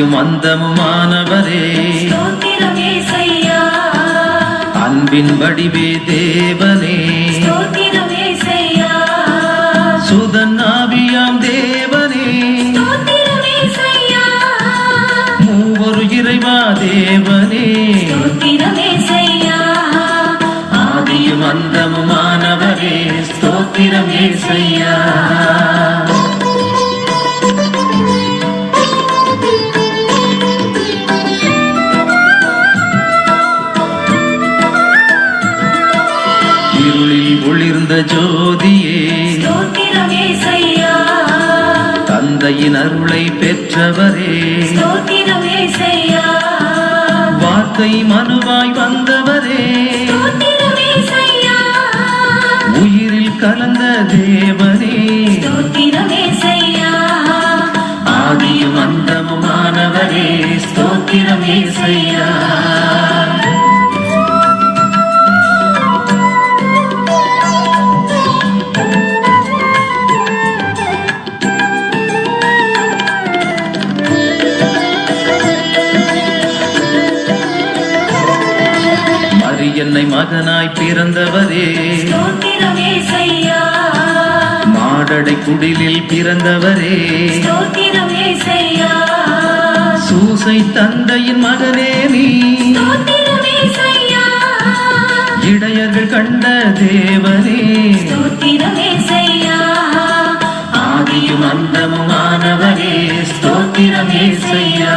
ஆதியும் அந்தமுமானவரே ஸ்தோத்திரம் இயேசையா. அன்பின் வடிவே தேவனே ஸ்தோத்திரம் இயேசையா. சுதன் ஆவியாம் தேவனே ஸ்தோத்திரம் இயேசையா. மூவொரு இறைவா தேவனே ஸ்தோத்திரம் இயேசையா. ஆதியும் அந்தமுமானவரே ஸ்தோத்திரம் இயேசையா. இருளில் ஒளிர்ந்த ஜோதியே ஸ்தோத்திரம் இயேசையா. தந்தையின் அருளை பெற்றவரே ஸ்தோத்திரம் இயேசையா. வார்த்தை மனுவாய் வந்தவரே ஸ்தோத்திரம் இயேசையா. உயிரில் கலந்த தேவனே ஸ்தோத்திரம் இயேசையா. ஆதியும் அந்தமுமானவரே ஸ்தோத்திரம் இயேசையா. என்னை மகனாய் பிறந்தவரே ஸ்தோத்திரம் இயேசையா. மாடடை குடிலில் பிறந்தவரே ஸ்தோத்திரம் இயேசையா. சூசை தந்தையின் மகனே நீ ஸ்தோத்திரம் இயேசையா. இடையர்கள் கண்ட தேவனே ஸ்தோத்திரம் இயேசையா. ஆதியும் அந்தமுமானவரே ஸ்தோத்திரம் இயேசையா.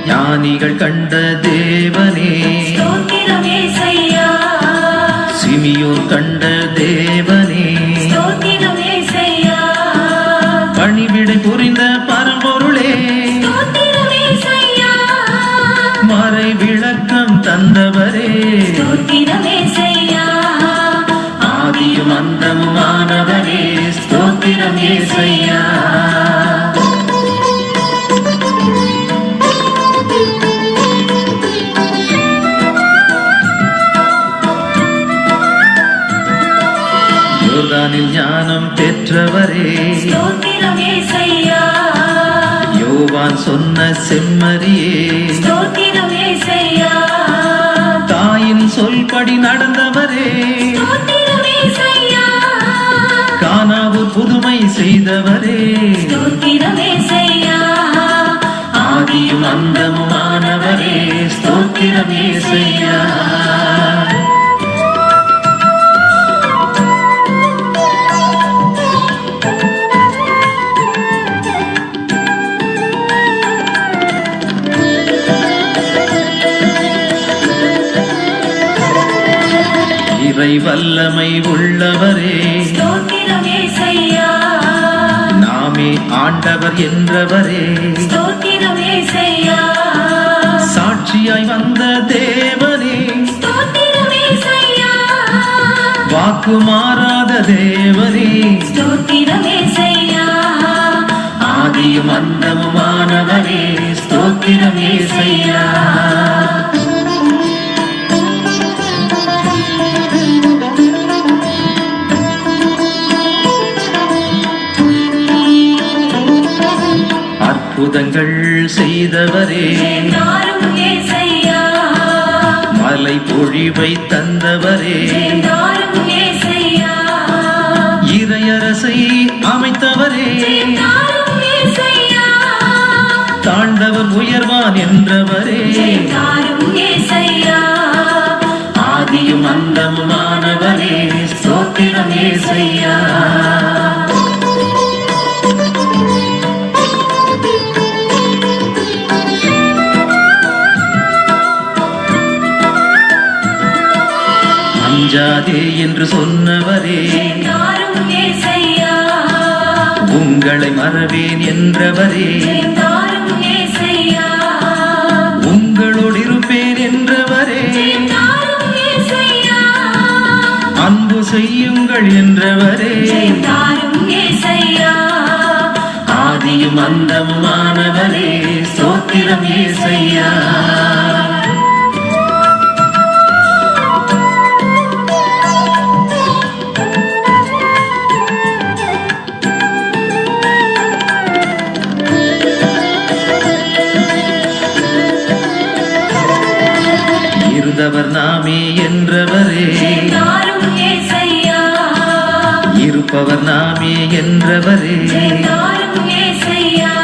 ஞானிகள் கண்ட தேவனே ஸ்தோத்திரம் இயேசையா. சிமியோன் கண்ட தேவனே ஸ்தோத்திரம் இயேசையா. பணிவிடை புரிந்த பரம்பொருளே ஸ்தோத்திரம் இயேசையா. மறை விளக்கம் தந்தவரே ஸ்தோத்திரம் இயேசையா. ஆதியும் அந்தமுமானவரே ஸ்தோத்திரம் இயேசையா. யோர்தானில் ஞானம் பெற்றவரே ஸ்தோத்திரம் இயேசையா. யோவான் சொன்ன செம்மறியே ஸ்தோத்திரம் இயேசையா. தாயின் சொல்படி நடந்தவரே ஸ்தோத்திரம் இயேசையா. கானாவூர் புதுமை செய்தவரே ஸ்தோத்திரம் இயேசையா. ஆதியும் அந்தமுமானவரே ஸ்தோத்திரம் இயேசையா. இறை வல்லமை உள்ளவரே ஸ்தோத்திரம் இயேசையா. நாமே ஆண்டவர் என்றவரே ஸ்தோத்திரம் இயேசையா. சாட்சியாய் வந்த தேவனே ஸ்தோத்திரம் இயேசையா. வாக்கு மாறாத தேவனே ஸ்தோத்திரம் இயேசையா. ஆதியும் அந்தமுமானவரே ஸ்தோத்திரம் இயேசையா. அற்புதங்கள் செய்தவரே நாரும் இயேசையா. மலை பொழிவை தந்தவரே நாரும் இயேசையா. இறையரசை அமைத்தவரே நாரும் இயேசையா. தாழ்ந்தவர் உயர்வான் என்றவரே நாரும் இயேசையா. ஆதியும் அந்தமுமானவரே ஸ்தோத்திரம் இயேசையா. அஞ்சாதே என்று சொன்னவரே நாரும் இயேசையா. உங்களை மறவேன் என்றவரே நாரும் இயேசையா. உங்களோடு இருப்பேன் என்றவரே நாரும் இயேசையா. அன்பு செய்யுங்கள் என்றவரே நாரும் இயேசையா. ஆதியும் அந்தமுமானவரே ஸ்தோத்திரம் இயேசையா. இருப்பவர் நாமே என்றவரே, தாரும் ஏசையா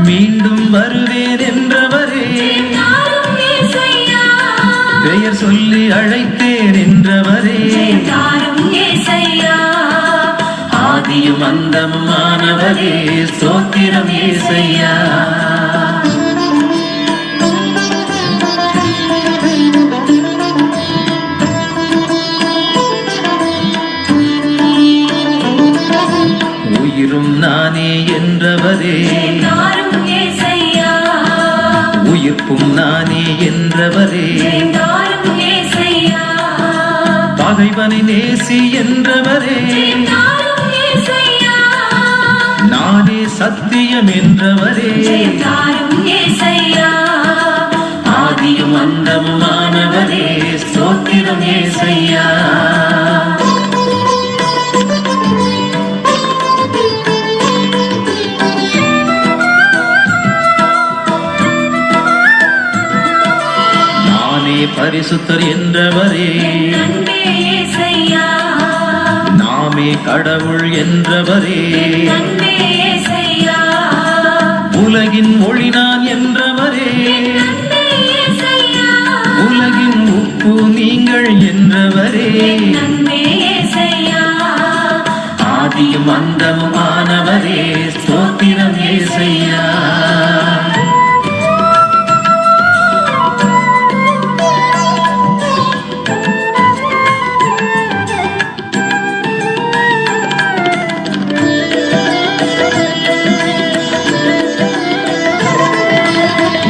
மீண்டும் வருவேன் என்றவரே, தாரும் ஏசையா பெயர் சொல்லி அழைத்தேன் என்றவரே, தாரும் ஏசையா ஆதியும் அந்தமுமானவரே, ஸ்தோத்திரம் ஏசையா. உயிரும் நானே என்றவரே, தாரும் ஏசையா உயிர்ப்பும் நானே என்றவரே, தாரும் ஏசையா பகைவனை நேசி என்றவரே, தாரும் ஏசையா நானே சத்தியம் என்றவரே, தாரும் ஏசையா ஆதியும் அந்தமுமானவரே, ஸ்தோத்திரம் ஏசையா. நானே பரிசுத்தர் என்றவரே, அன்பே ஏசையா நாமே கடவுள் என்றவரே, அன்பே ஏசையா உலகின் ஒளி நான் என்றவரே, அன்பே ஏசையா உலகின் உப்பு நீங்கள் என்றவரே, அன்பே ஏசையா ஆதியும் அந்தமுமானவரே, ஸ்தோத்திரம் ஏசையா.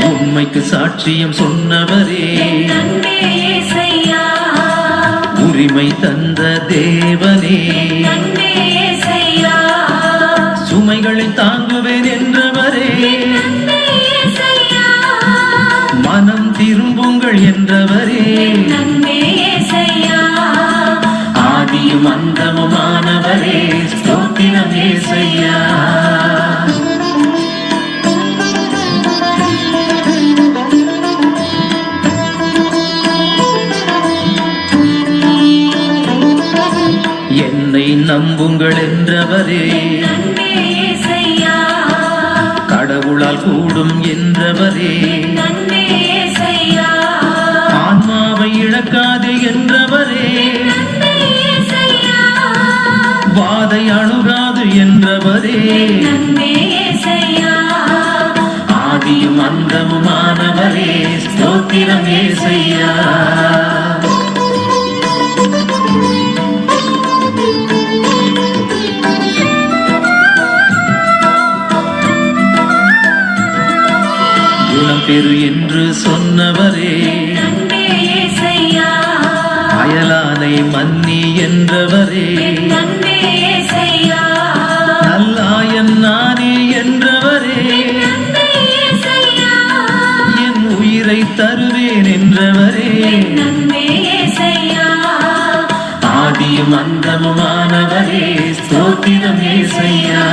உண்மைக்கு சாட்சியம் சொன்னவரே, அன்பே ஏசையா உரிமை தந்த தேவனே, அன்பே ஏசையா சுமைகளை தாங்குவேன் என்றவரே, அன்பே ஏசையா மனம் திரும்புங்கள் என்றவரே, அன்பே ஏசையா ஆதியும் அந்தமுமானவரே, ஸ்தோத்திரம் ஏசையா. என்னை நம்புங்கள் என்றவரே, அன்பே ஏசையா கடவுளால் கூடும் என்றவரே, அன்பே ஏசையா ஆன்மாவை இழக்காதே என்றவரே, அன்பே ஏசையா வாதை அணுகாது என்றவரே, அன்பே ஏசையா ஆதியும் அந்தமுமானவரே, ஸ்தோத்திரம் ஏசையா. குணம் பெறு என்று சொன்னவரே, அன்பே ஏசையா அயலானை மன்னி என்றவரே, அன்பே ஏசையா நல்லாயன் நானே என்றவரே, அன்பே ஏசையா என் உயிரை தருவேன் என்றவரே, அன்பே ஏசையா ஆதியும் அந்தமுமானவரே, ஸ்தோத்திரம் ஏசையா.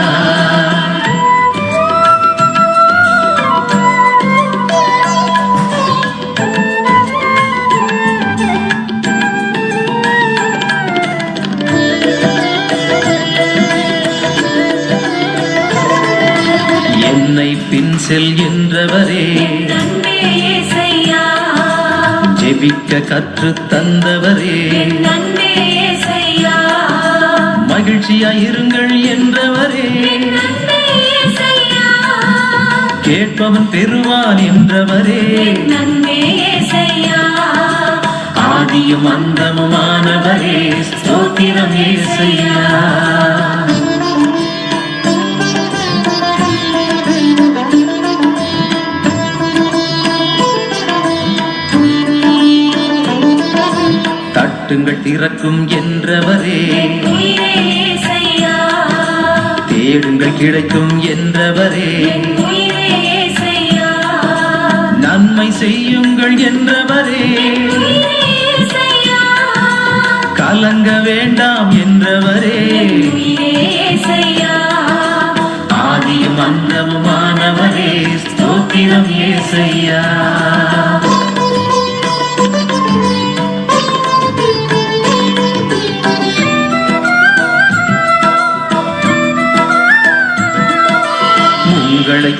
என்னை பின் செல் என்றவரே, அன்பே ஏசையா ஜெபிக்க கற்று தந்தவரே, அன்பே ஏசையா மகிழ்ச்சியாயிருங்கள் என்றவரே, அன்பே ஏசையா கேட்பவன் பெறுவான் என்றவரே, அன்பே ஏசையா ஆதியும் அந்தமுமானவரே, ஸ்தோத்திரம் ஏசையா. தட்டுங்கள் திறக்கும் என்றவரே, உயிரே ஏசையா தேடுங்கள் கிடைக்கும் என்றவரே, உயிரே ஏசையா நன்மை செய்யுங்கள் என்றவரே, உயிரே ஏசையா கலங்க வேண்டாம் என்றவரே, உயிரே ஏசையா ஆதியும் அந்தமுமானவரே, ஸ்தோத்திரம் ஏசையா.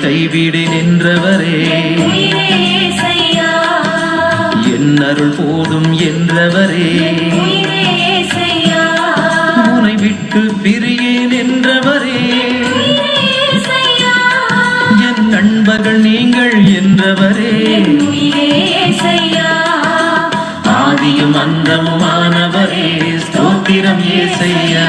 கைவிடேன் என்றவரே உயிரே இயேசையா என் அருள் போதும் என்றவரே உயிரே இயேசையா உனை விட்டு பிரியேன் என்றவரே உயிரே இயேசையா என் நண்பர்கள் நீங்கள் என்றவரே உயிரே இயேசையா ஆதியும் அந்தமுமானவரே ஸ்தோத்திரம் இயேசையா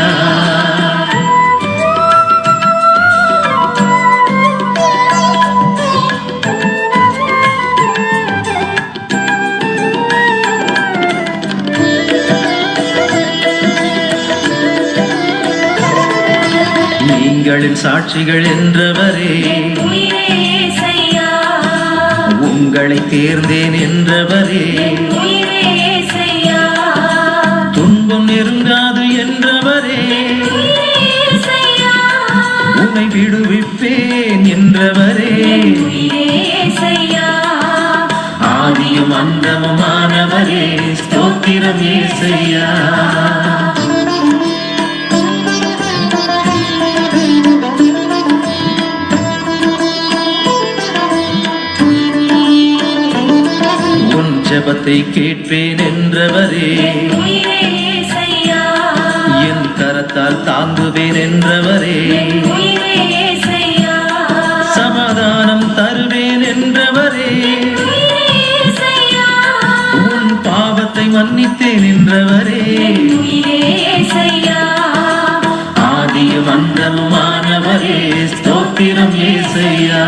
நீங்களின் சாட்சிகள் என்றவரே உயிரே இயேசையா உங்களை தேர்ந்தேன் என்றவரே உயிரே இயேசையா துன்பம் நெருங்காது என்றவரே உயிரே இயேசையா உன்னை விடுவிப்பேன் என்றவரே உயிரே இயேசையா ஆதியும் அந்தமுமானவரே ஸ்தோத்திரம் இயேசையா உன் ஜெபத்தை கேட்பேன் என்றவரே உயிரே இயேசையா என் கரத்தால் தாங்குவேன் என்றவரே உயிரே இயேசையா சமாதானம் தருவேன் என்றவரே உயிரே இயேசையா உன் பாவத்தை மன்னித்தேன் என்றவரே உயிரே இயேசையா ஆதியும் அந்தமுமானவரே ஸ்தோத்திரம் இயேசையா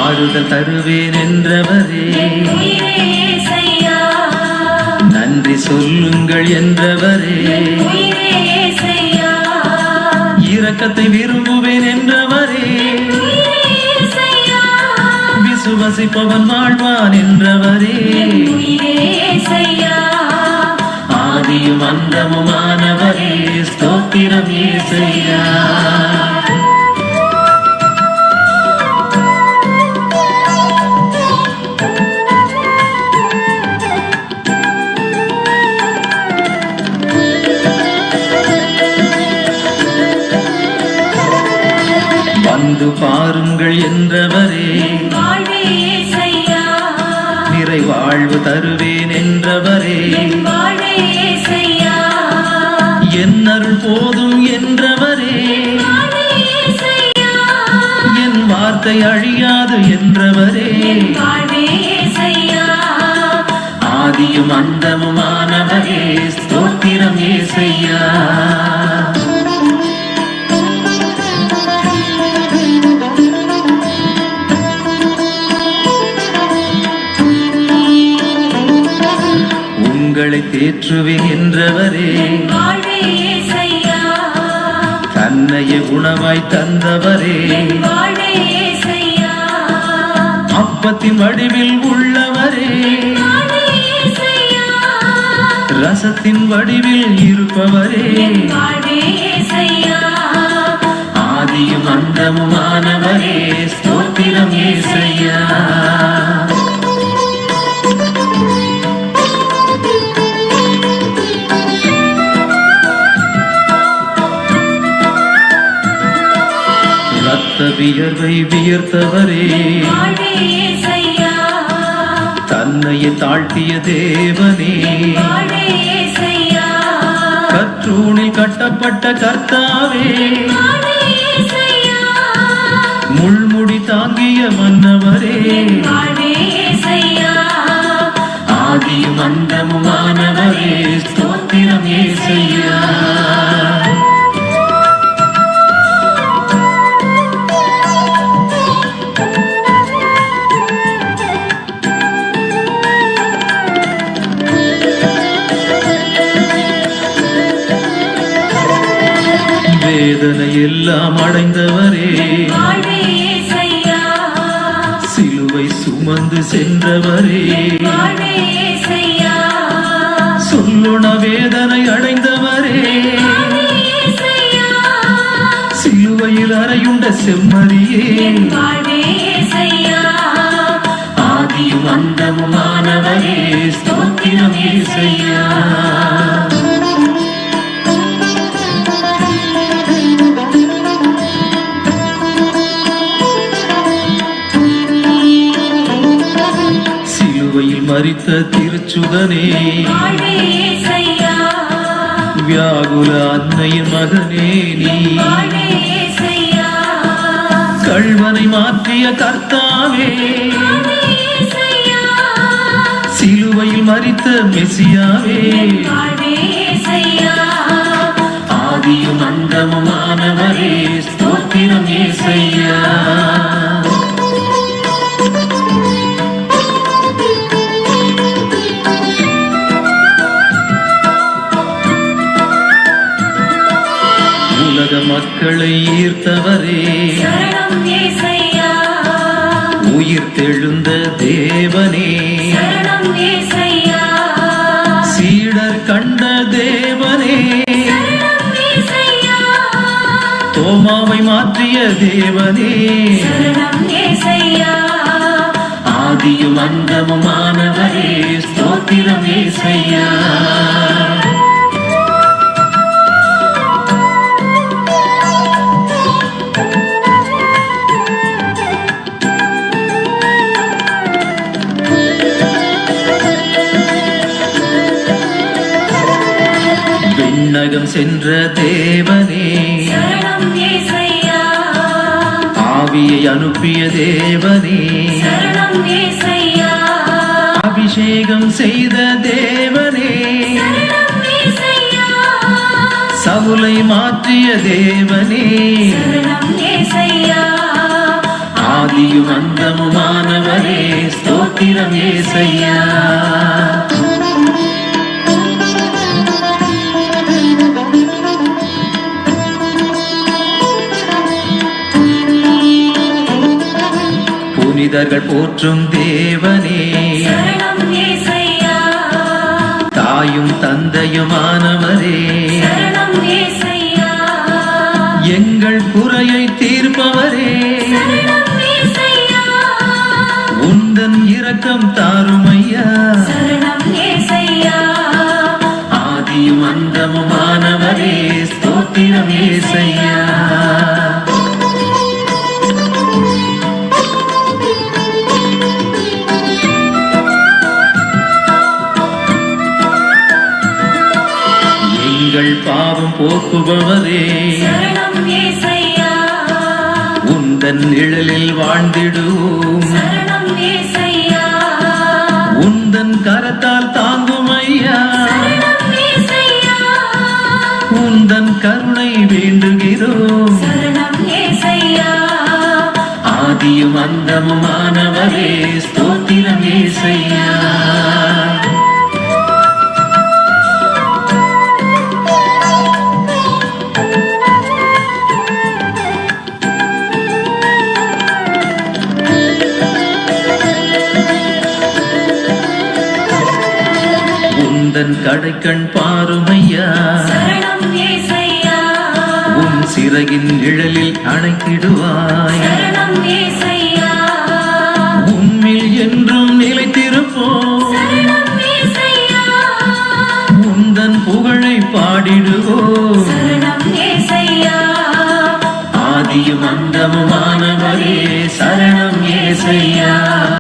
ஆறுதல் தருவேன் என்றவரே உயிரே இயேசையா நன்றி சொல்லுங்கள் என்றவரே உயிரே இயேசையா இரக்கத்தை விரும்புவேன் என்றவரே உயிரே இயேசையா விசுவசிப்பவன் வாழ்வான் என்றவரே உயிரே இயேசையா ஆதியும் அந்தமுமானவரே ஸ்தோத்திரம் இயேசையா வந்து பாருங்கள் என்றவரே வாழ்வே இயேசையா நிறைவாழ்வு தருவேன் என்றவரே வாழ்வே இயேசையா என் அருள் போதும் என்றவரே வாழ்வே இயேசையா என் வார்த்தை அழியாது என்றவரே வாழ்வே இயேசையா ஆதியும் அந்தமுமானவரே ஸ்தோத்திரம் இயேசையா உங்களை தேற்றுவேன் என்றவரே வாழ்வே இயேசையா தன்னையே உணவாய் தந்தவரே வாழ்வே இயேசையா அப்பத்தின் வடிவில் உள்ளவரே வாழ்வே இயேசையா ரசத்தின் வடிவில் இருப்பவரே வாழ்வே இயேசையா ஆதியும் அந்தமுமானவரே ஸ்தோத்திரம் இயேசையா ரத்த வியர்வை வியர்த்தவரே வாழ்வே இயேசையா தன்னையே தாழ்த்திய தேவனே வாழ்வே இயேசையா கற்றூணில் கட்டப்பட்ட கர்த்தாவே வாழ்வே இயேசையா முள்முடி தாங்கிய மன்னவரே வாழ்வே இயேசையா ஆதியும் அந்தமுமானவரே ஸ்தோத்திரம் இயேசையா வேதனை எல்லாம் அடைந்தவரே வாழ்வே இயேசையா சிலுவை சுமந்து சென்றவரே வாழ்வே இயேசையா சொல்லுண வேதனை அடைந்தவரே வாழ்வே இயேசையா சிலுவையில் அறையுண்ட செம்மறியே வாழ்வே இயேசையா ஆதி ஆதியும் அந்தமுமானவரே ஸ்தோத்திரம் இயேசையா. சிலுவையில் மரித்த திருச்சுதனே, வாழ்வே இயேசையா. வியாகுல அன்னையின் மகனே நீ, வாழ்வே இயேசையா. கள்வனை மாற்றிய கர்த்தாவே, வாழ்வே இயேசையா. சிலுவையில் மரித்த மெசியாவே, வாழ்வே இயேசையா. ஆதியும் அந்தமுமானவரே ஸ்தோத்திரம் இயேசையா. உலக மக்களை ஈர்த்தவரே, சரணம் இயேசையா. உயிர் தெழுந்த தேவனே, சரணம் இயேசையா. சீடர் கண்ட தேவனே, சரணம் இயேசையா. தோமாவை மாற்றிய தேவனே, சரணம் இயேசையா. ஆதியும் அந்தமுமானவரே ஸ்தோத்திரம் இயேசையா. விண்ணகம் சென்ற தேவனே, சரணம் இயேசையா. ஆவியை அனுப்பிய தேவனே, சரணம் இயேசையா. அபிஷேகம் செய்த தேவனே, சரணம் இயேசையா. சவுலை மாற்றிய தேவனே, சரணம் இயேசையா. ஆதியும் அந்தமுமானவரே ஸ்தோத்திரம் இயேசையா. புனிதர்கள் போற்றும் தேவனே, சரணம் இயேசையா. தாயும் தந்தையுமானவரே, சரணம் இயேசையா. எங்கள் குறையை தீர்ப்பவரே, சரணம் இயேசையா. உந்தன் இரக்கம் தாருமையா. சரணம் இயேசையா. ஆதியும் அந்தமுமானவரே ஸ்தோத்திரம் இயேசையா. எங்கள் பாவம் போக்குபவரே, சரணம் இயேசையா. உந்தன் நிழலில் வாழ்ந்திடுவோம், சரணம் இயேசையா. உந்தன் கரத்தால் தாங்கும் ஐயா. சரணம் இயேசையா. உந்தன் கருணை வேண்டுகிறோம், சரணம் இயேசையா. ஆதியும் அந்தமுமானவரே ஸ்தோத்திரம் இயேசையா. உந்தன் கடைக்கண் பாருமையா, சரணம் இயேசையா. உன் சிறகின் நிழலில் அணைத்திடுவாய். சரணம் இயேசையா. உம்மில் என்றும் நிலைத்திருப்போம், சரணம் இயேசையா. உந்தன் புகழை பாடிடுவோம். சரணம் இயேசையா. ஆதியும் அந்தமுமானவரே சரணம் இயேசையா.